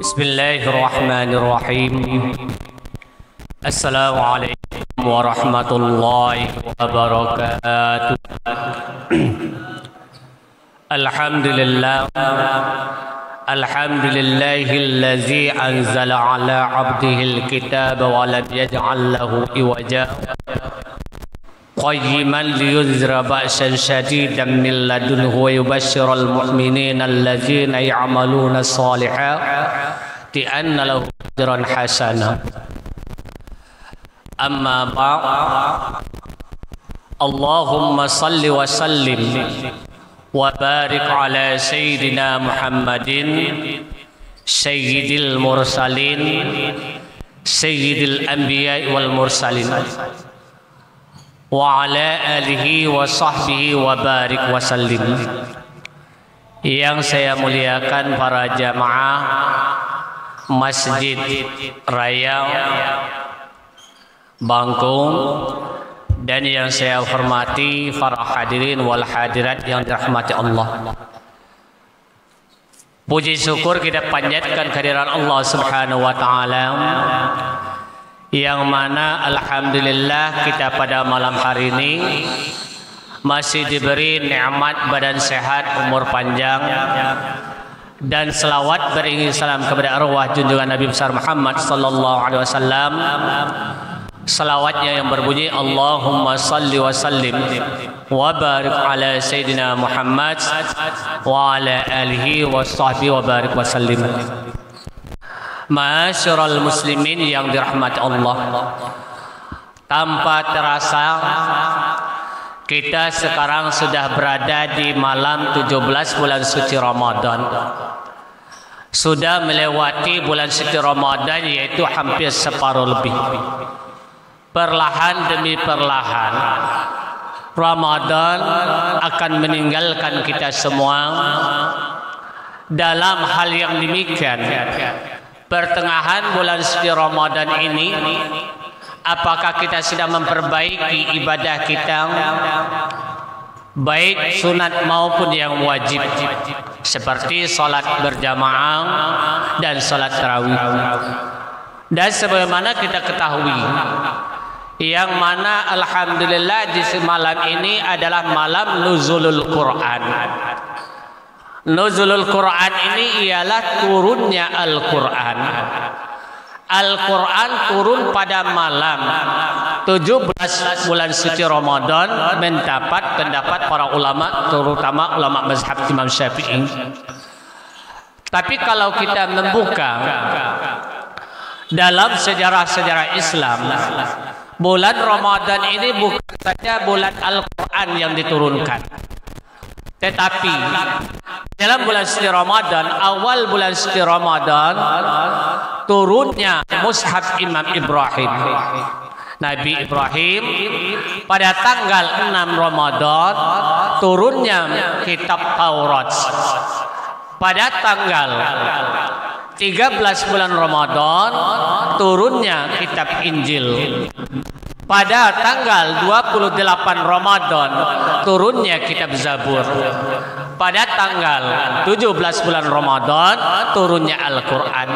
Bismillahirrahmanirrahim. Assalamualaikum warahmatullahi wabarakatuh. Alhamdulillah. Alhamdulillahillazi anzala ala abdihil kitaba wa lam yaj'al lahu iwaja. Qayyiman liyunzira ba'san shadidan min ladunhu wa yubashshiral mu'minina allazina ya'maluna as-salihati anna lahum ajran hasana. Amma ba'd. Allahumma salli wa sallim wa barik ala sayyidina Muhammadin sayyidil mursalin sayyidil anbiya wal mursalin wa ala alihi wa sahbihi wa barik wa sallim. Yang saya muliakan para jamaah Masjid Raya Bangkung, dan yang saya hormati para hadirin wal hadirat yang dirahmati Allah. Puji syukur kita panjatkan kehadiran Allah Subhanahu wa taala, yang mana alhamdulillah kita pada malam hari ini masih diberi nikmat badan sehat, umur panjang, dan selawat beriringi salam kepada arwah junjungan Nabi besar Muhammad sallallahu alaihi wasallam. Selawatnya yang berbunyi Allahumma salli wa sallim wa barik ala sayyidina Muhammad wa ala alihi wa sahbihi wa barik wa sallim. Ma'asyiral muslimin yang dirahmati Allah, tanpa terasa kita sekarang sudah berada di malam 17 bulan suci Ramadan. Sudah melewati bulan suci Ramadan, yaitu hampir separuh lebih. Perlahan demi perlahan Ramadan akan meninggalkan kita semua. Dalam hal yang demikian, pertengahan bulan suci Ramadan ini, apakah kita sedang memperbaiki ibadah kita, baik sunat maupun yang wajib, seperti salat berjamaah dan salat tarawih. Dan sebagaimana kita ketahui, yang mana alhamdulillah di malam ini adalah malam nuzulul Quran. Nuzulul Quran ini ialah turunnya Al-Quran. Al-Quran turun pada malam 17 bulan suci Ramadan, mendapat pendapat para ulama, terutama ulama mazhab Imam Syafi'i. Tapi kalau kita membuka dalam sejarah-sejarah Islam, bulan Ramadan ini bukan saja bulan Al-Quran yang diturunkan, tetapi dalam bulan suci Ramadan, awal bulan suci Ramadan, turunnya mushaf Imam Ibrahim. Nabi Ibrahim pada tanggal 6 Ramadan turunnya kitab Taurat. Pada tanggal 13 bulan Ramadan turunnya kitab Injil. Pada tanggal 28 Ramadan turunnya kitab Zabur. Pada tanggal 17 bulan Ramadan turunnya Al-Quran.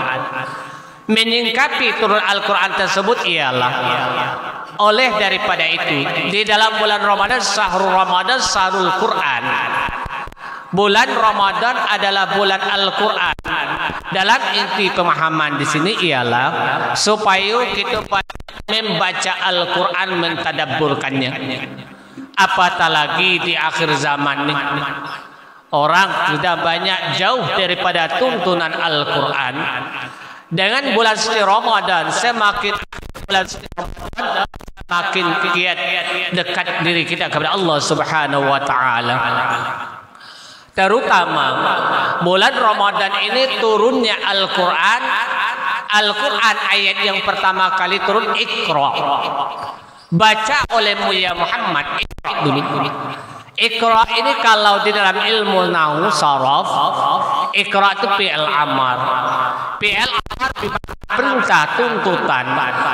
Menyingkapi turun Al-Quran tersebut ialah, oleh daripada itu, di dalam bulan Ramadan, syahrul Ramadan syahrul Quran. Bulan Ramadan adalah bulan Al-Quran. Dalam inti pemahaman di sini ialah supaya kita membaca Al-Quran, mentadabburkannya. Apatah lagi di akhir zaman ini, orang sudah banyak jauh daripada tuntunan Al-Quran. Dengan bulan suci Ramadan, semakin bulan suci Ramadan, makin kiat dekat diri kita kepada Allah Subhanahu wa taala. Terutama bulan Ramadan ini turunnya Al-Quran. Al-Quran ayat yang pertama kali turun Iqra. Baca oleh Mulia Muhammad. Iqra dulu. Iqra ini kalau di dalam ilmu nahwu saraf, Iqra itu fi'il amar. Fi'il amar perintah, tuntutan.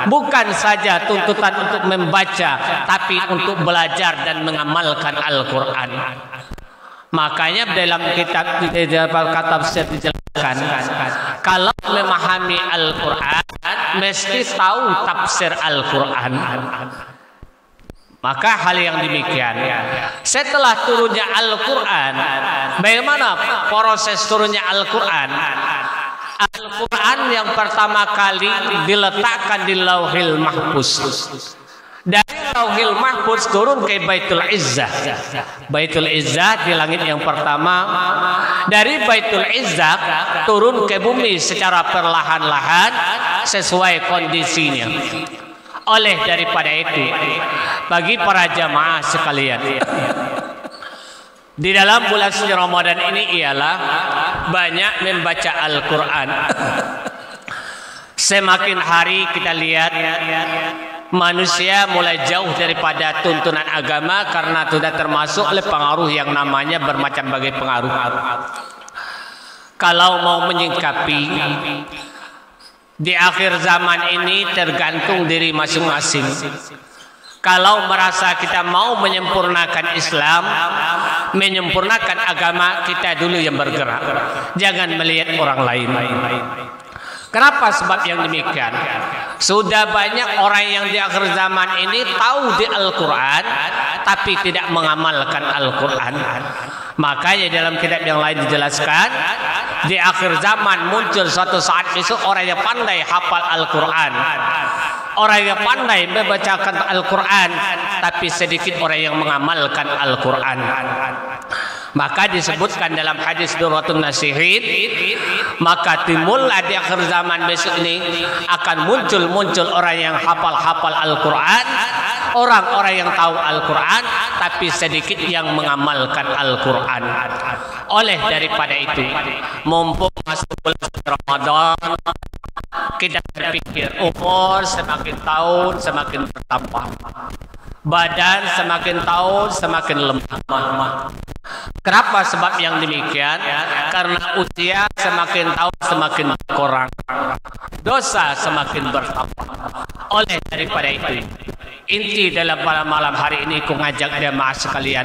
Bukan saja tuntutan untuk membaca, tapi untuk belajar dan mengamalkan Al-Quran. Makanya dalam kitab kata jelaskan, kalau memahami Al-Quran mesti tahu tafsir Al-Quran. Maka hal yang demikian, setelah turunnya Al-Quran, bagaimana proses turunnya Al-Quran? Al-Quran yang pertama kali diletakkan di Lauhil Mahfuz. Dari Lauhil Mahfuz turun ke Baitul Izzah. Baitul Izzah di langit yang pertama. Dari Baitul Izzah turun ke bumi secara perlahan-lahan sesuai kondisinya. Oleh daripada itu, bagi para jamaah sekalian, di dalam bulan suci Ramadan ini ialah banyak membaca Al-Quran. Semakin hari kita lihat manusia mulai jauh daripada tuntunan agama karena sudah termasuk oleh pengaruh yang namanya bermacam bagai pengaruh. Kalau mau menyingkapi di akhir zaman ini tergantung diri masing-masing. Kalau merasa kita mau menyempurnakan Islam, menyempurnakan agama, kita dulu yang bergerak. Jangan melihat orang lain. Kenapa sebab yang demikian? Sudah banyak orang yang di akhir zaman ini tahu di Al-Quran, tapi tidak mengamalkan Al-Quran. Makanya dalam kitab yang lain dijelaskan, di akhir zaman muncul suatu saat besok orang yang pandai hafal Al-Quran, orang yang pandai membacakan Al-Quran, tapi sedikit orang yang mengamalkan Al-Quran. Maka disebutkan dalam hadis Durratun Nasihin, maka timbullah di akhir zaman besok ini akan muncul orang yang hafal Al-Quran, orang-orang yang tahu Al-Quran, tapi sedikit yang mengamalkan Al-Quran. Oleh daripada itu, mumpung masuk bulan Ramadan, kita berpikir umur semakin tahun semakin bertambah, badan semakin tahun semakin lemah. Kenapa sebab yang demikian? Karena usia semakin tahun semakin berkurang, dosa semakin bertambah. Oleh daripada itu, inti dalam malam hari ini ku ngajak jemaah sekalian,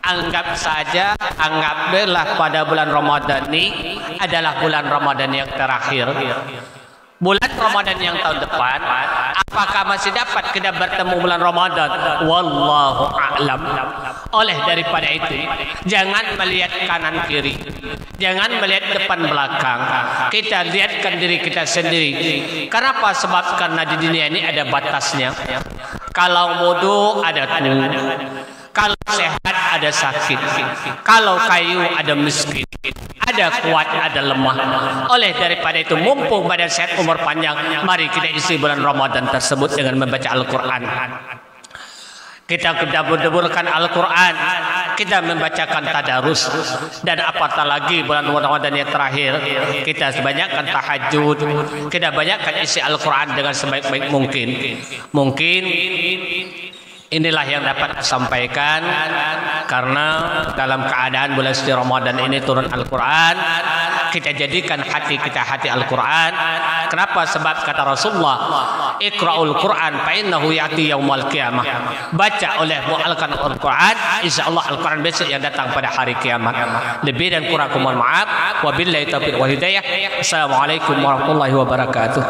anggaplah pada bulan Ramadan ini adalah bulan Ramadan yang terakhir. Bulan Ramadan yang tahun depan, apakah masih dapat kita bertemu bulan Ramadan? Wallahu a'lam. Oleh daripada itu, jangan melihat kanan kiri, jangan melihat depan belakang. Kita lihatkan diri kita sendiri. Kenapa? Sebab karena di dunia ini ada batasnya. Kalau wudu ada tuh, kalau sehat ada sakit, kalau kayu ada miskin, ada kuat ada lemah. Oleh daripada itu, mumpung badan sehat umur panjang, mari kita isi bulan Ramadan tersebut dengan membaca Al-Quran. Kita kedabur-deburkan Al-Quran, kita membacakan tadarus, dan apatah lagi bulan Ramadan yang terakhir, kita banyakkan tahajud, kita banyakkan isi Al-Quran dengan sebaik-baik mungkin. Mungkin inilah yang dapat disampaikan, karena dalam keadaan bulan suci Ramadan ini turun Al-Quran, kita jadikan hati kita hati Al-Quran. Kenapa? Sebab kata Rasulullah, Iqra'ul Quran fa innahu ya'ti yaumul qiyamah. Baca olehmu Al-Quran, insyaallah Al-Quran besok yang datang pada hari kiamat. Lebih dan kurang mohon maaf. Wabillahi taufiq wal hidayah. Assalamualaikum warahmatullahi wabarakatuh.